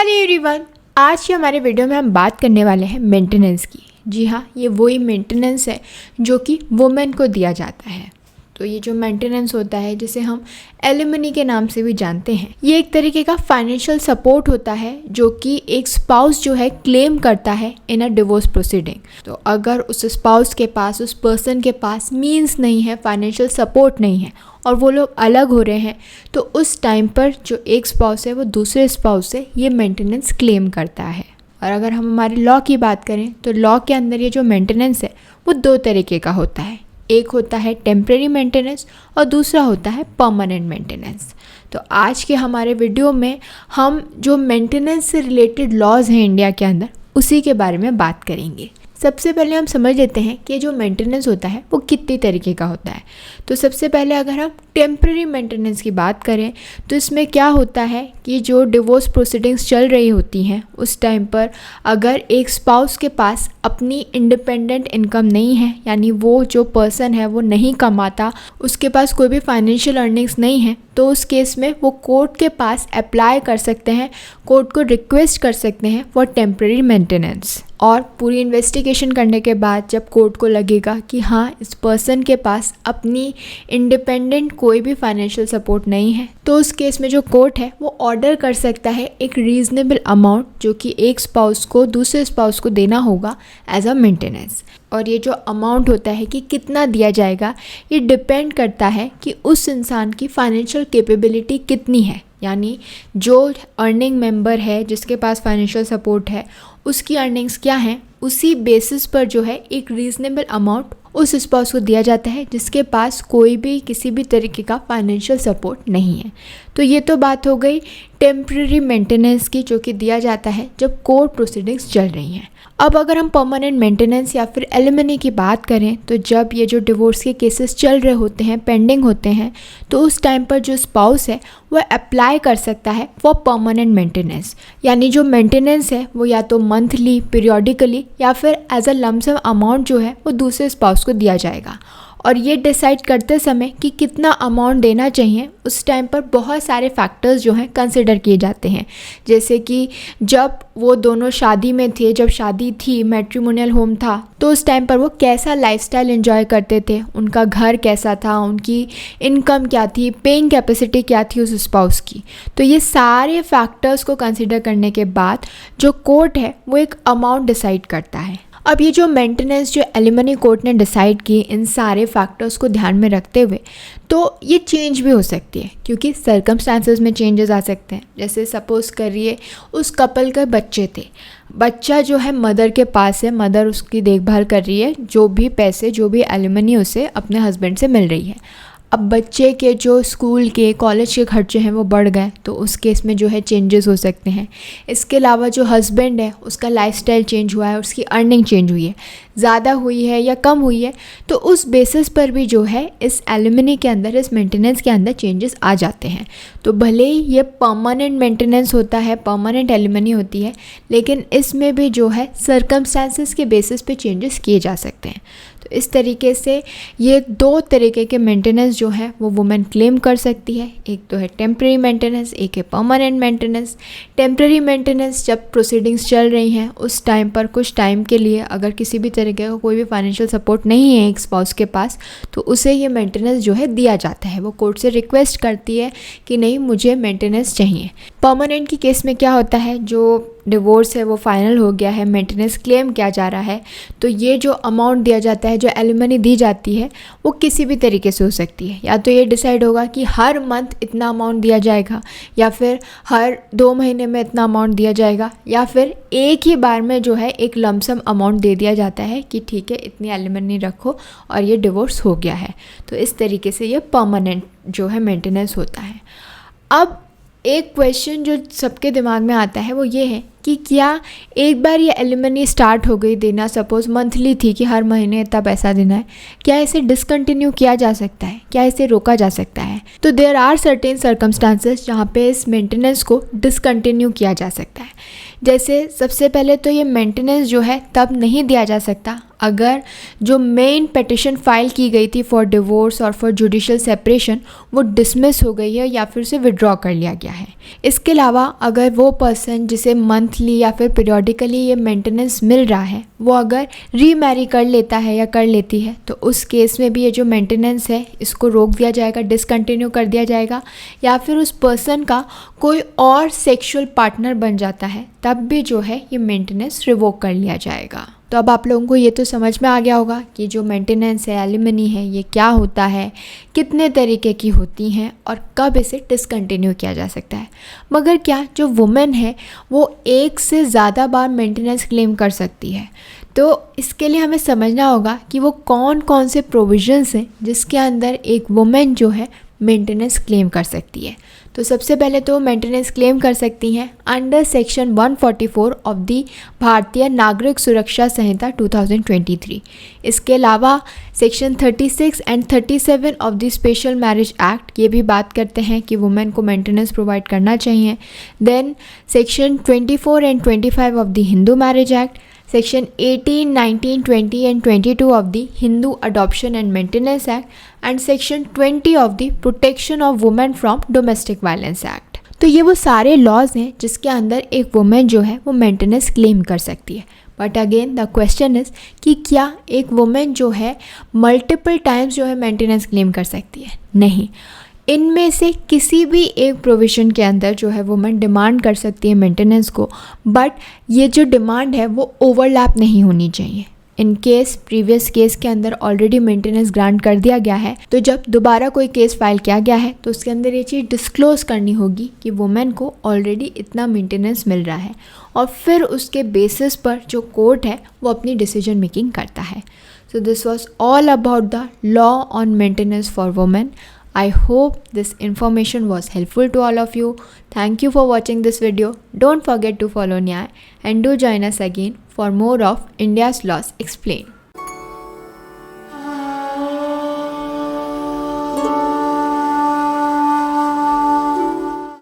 Hello everyone, आज के हमारे वीडियो में हम बात करने वाले हैं मेंटेनेंस की। जी हाँ, ये वही मेंटेनेंस है जो कि वुमेन को दिया जाता है। तो ये जो मेंटेनेंस होता है, जिसे हम एलिमनी के नाम से भी जानते हैं, ये एक तरीके का फाइनेंशियल सपोर्ट होता है जो कि एक स्पाउस जो है क्लेम करता है इन अ डिवोर्स प्रोसीडिंग। तो अगर उस स्पाउस के पास, उस पर्सन के पास मीन्स नहीं है, फाइनेंशियल सपोर्ट नहीं है और वो लोग अलग हो रहे हैं, तो उस टाइम पर जो एक स्पाउस है वो दूसरे स्पाउस से ये मेंटेनेंस क्लेम करता है। और अगर हम हमारे लॉ की बात करें तो लॉ के अंदर ये जो मेंटेनेंस है वो दो तरीके का होता है। एक होता है टेम्परेरी मेंटेनेंस और दूसरा होता है परमानेंट मेंटेनेंस। तो आज के हमारे वीडियो में हम जो मेंटेनेंस से रिलेटेड लॉज हैं इंडिया के अंदर, उसी के बारे में बात करेंगे। सबसे पहले हम समझ लेते हैं कि जो मेंटेनेंस होता है वो कितनी तरीके का होता है। तो सबसे पहले अगर हम टेम्परेरी मेंटेनेंस की बात करें तो इसमें क्या होता है कि जो डिवोर्स प्रोसीडिंग्स चल रही होती हैं उस टाइम पर अगर एक स्पाउस के पास अपनी इंडिपेंडेंट इनकम नहीं है, यानी वो जो पर्सन है वो नहीं कमाता, उसके पास कोई भी फाइनेंशियल अर्निंग्स नहीं है, तो उस केस में वो कोर्ट के पास अप्लाई कर सकते हैं, कोर्ट को रिक्वेस्ट कर सकते हैं फॉर टेम्परेरी मेंटेनेंस। और पूरी इन्वेस्टिगेशन करने के बाद जब कोर्ट को लगेगा कि हाँ, इस पर्सन के पास अपनी इंडिपेंडेंट कोई भी फाइनेंशियल सपोर्ट नहीं है, तो उस केस में जो कोर्ट है वो ऑर्डर कर सकता है एक रीजनेबल अमाउंट जो कि एक स्पाउस को दूसरे स्पाउस को देना होगा एज अ मेंटेनेंस। और ये जो अमाउंट होता है कि कितना दिया जाएगा, ये डिपेंड करता है कि उस इंसान की फाइनेंशियल कैपेबिलिटी कितनी है, यानी जो अर्निंग मेंबर है जिसके पास फाइनेंशियल सपोर्ट है उसकी अर्निंग्स क्या हैं, उसी बेसिस पर जो है एक रीजनेबल अमाउंट उस स्पाउस को दिया जाता है जिसके पास कोई भी किसी भी तरीके का फाइनेंशियल सपोर्ट नहीं है। तो ये तो बात हो गई टेम्परेरी मेंटेनेंस की, जो कि दिया जाता है जब कोर्ट प्रोसीडिंग्स चल रही हैं। अब अगर हम परमानेंट मेंटेनेंस या फिर एलिमनी की बात करें तो जब ये जो डिवोर्स के केसेस चल रहे होते हैं, पेंडिंग होते हैं, तो उस टाइम पर जो स्पाउस है वह अप्लाई कर सकता है फॉर परमानेंट मेंटेनेंस। यानी जो मेंटेनेंस है वो या तो मंथली, पीरियोडिकली या फिर एज अ लमसम अमाउंट जो है वो दूसरे स्पाउस को दिया जाएगा। और ये डिसाइड करते समय कि कितना अमाउंट देना चाहिए, उस टाइम पर बहुत सारे फैक्टर्स जो हैं कंसिडर किए जाते हैं। जैसे कि जब वो दोनों शादी में थे, जब शादी थी, मैट्रिमोनियल होम था, तो उस टाइम पर वो कैसा लाइफस्टाइल एंजॉय करते थे, उनका घर कैसा था, उनकी इनकम क्या थी, पेइंग कैपेसिटी क्या थी उस स्पाउस की। तो ये सारे फैक्टर्स को कंसिडर करने के बाद जो कोर्ट है वो एक अमाउंट डिसाइड करता है। अब ये जो मेंटेनेंस जो एलिमनी कोर्ट ने डिसाइड की, इन सारे फैक्टर्स को ध्यान में रखते हुए, तो ये चेंज भी हो सकती है क्योंकि सर्कमस्टांसेस में चेंजेस आ सकते हैं। जैसे सपोज़ करिए उस कपल के बच्चे थे, बच्चा जो है मदर के पास है, मदर उसकी देखभाल कर रही है, जो भी पैसे, जो भी एलिमनी उसे अपने हस्बैंड से मिल रही है। अब बच्चे के जो स्कूल के, कॉलेज के खर्चे हैं वो बढ़ गए, तो उस केस में जो है चेंजेस हो सकते हैं। इसके अलावा जो हस्बैंड है उसका लाइफस्टाइल चेंज हुआ है, उसकी अर्निंग चेंज हुई है, ज़्यादा हुई है या कम हुई है, तो उस बेसिस पर भी जो है इस एलिमनी के अंदर, इस मेंटेनेंस के अंदर चेंजेस आ जाते हैं। तो भले ही ये परमानेंट मेंटेनेंस होता है, परमानेंट एलिमनी होती है, लेकिन इसमें भी जो है सर्कमस्टांसेस के बेसिस पे चेंजेस किए जा सकते हैं। तो इस तरीके से ये दो तरीके के मेंटेनेंस जो है वो वुमेन क्लेम कर सकती है। एक तो है टेम्परेरी मेंटेनेंस, एक है परमानेंट मेंटेनेंस। टेम्परेरी मेंटेनेंस जब प्रोसीडिंग्स चल रही हैं उस टाइम पर कुछ टाइम के लिए अगर किसी भी तरीके का कोई भी फाइनेंशियल सपोर्ट नहीं है एक स्पाउस के पास, तो उसे ये मेंटेनेंस जो है दिया जाता है। वो कोर्ट से रिक्वेस्ट करती है कि नहीं, मुझे मेंटेनेंस चाहिए। परमानेंट की केस में क्या होता है, जो डिवोर्स है वो फाइनल हो गया है, मेंटेनेंस क्लेम किया जा रहा है, तो ये जो अमाउंट दिया जाता है, जो एलिमनी दी जाती है, वो किसी भी तरीके से हो सकती है। या तो ये डिसाइड होगा कि हर मंथ इतना अमाउंट दिया जाएगा, या फिर हर 2 महीने में इतना अमाउंट दिया जाएगा, या फिर एक ही बार में जो है एक लमसम अमाउंट दे दिया जाता है कि ठीक है, इतनी एलिमनी रखो और ये डिवोर्स हो गया है। तो इस तरीके से ये परमानेंट जो है मेंटेनेंस होता है। अब एक क्वेश्चन जो सबके दिमाग में आता है वो ये है कि क्या एक बार ये एलिमनी स्टार्ट हो गई देना, सपोज़ मंथली थी कि हर महीने इतना पैसा देना है, क्या इसे डिसकंटिन्यू किया जा सकता है, क्या इसे रोका जा सकता है? तो देयर आर सर्टेन सर्कमस्टांसेस जहाँ पे इस मेंटेनेंस को डिसकंटिन्यू किया जा सकता है। जैसे सबसे पहले तो ये मेंटेनेंस जो है तब नहीं दिया जा सकता अगर जो मेन पिटिशन फाइल की गई थी फॉर डिवोर्स और फॉर जुडिशियल सेपरेशन वो डिसमिस हो गई है या फिर उसे विड्रॉ कर लिया गया है। इसके अलावा अगर वो पर्सन जिसे मंथली या फिर पीरियोडिकली ये मेंटेनेंस मिल रहा है वो अगर रीमैरी कर लेता है या कर लेती है तो उस केस में भी ये जो मेंटेनेंस है इसको रोक दिया जाएगा, डिसकंटिन्यू कर दिया जाएगा, या फिर उस पर्सन का कोई और सेक्सुअल पार्टनर बन जाता है तब भी जो है ये मेंटेनेंस रिवोक कर लिया जाएगा। तो अब आप लोगों को ये तो समझ में आ गया होगा कि जो मेंटेनेंस है, एलिमनी है, ये क्या होता है, कितने तरीके की होती हैं और कब इसे डिसकंटिन्यू किया जा सकता है। मगर क्या जो वुमेन है वो एक से ज़्यादा बार मेंटेनेंस क्लेम कर सकती है? तो इसके लिए हमें समझना होगा कि वो कौन कौन से प्रोविजंस हैं जिसके अंदर एक वुमेन जो है मेंटेनेंस क्लेम कर सकती है। तो सबसे पहले तो मेंटेनेंस क्लेम कर सकती हैं अंडर सेक्शन 144 ऑफ दी भारतीय नागरिक सुरक्षा संहिता 2023। इसके अलावा section 36 and 37 of the special marriage act ये भी बात करते हैं कि वुमेन को मेंटेनेंस प्रोवाइड करना चाहिए। Then section 24 and 25 of the Hindu marriage act, section 18, 19, 20 and 22 of the Hindu adoption and maintenance act and section 20 of the protection of women from domestic violence act. तो ये वो सारे लॉज हैं जिसके अंदर एक वुमेन जो है वो मेंटेनेंस क्लेम कर सकती है। But again the question is कि क्या एक वुमेन जो है मल्टीपल टाइम्स जो है मेंटेनेंस क्लेम कर सकती है? नहीं। इनमें से किसी भी एक प्रोविज़न के अंदर जो है वुमेन डिमांड कर सकती है मेंटेनेंस को, बट ये जो डिमांड है वो ओवरलैप नहीं होनी चाहिए। इन केस प्रीवियस केस के अंदर ऑलरेडी मेंटेनेंस ग्रांट कर दिया गया है तो जब दोबारा कोई केस फाइल किया गया है तो उसके अंदर ये चीज़ डिस्क्लोज़ करनी होगी कि वुमेन को ऑलरेडी इतना मेंटेनेंस मिल रहा है और फिर उसके बेसिस पर जो कोर्ट है वो अपनी डिसीजन मेकिंग करता है। So this was all about the law on maintenance for women. I hope this information was helpful to all of you. Thank you for watching this video. Don't forget to follow Nyay and do join us again for more of India's Laws Explained.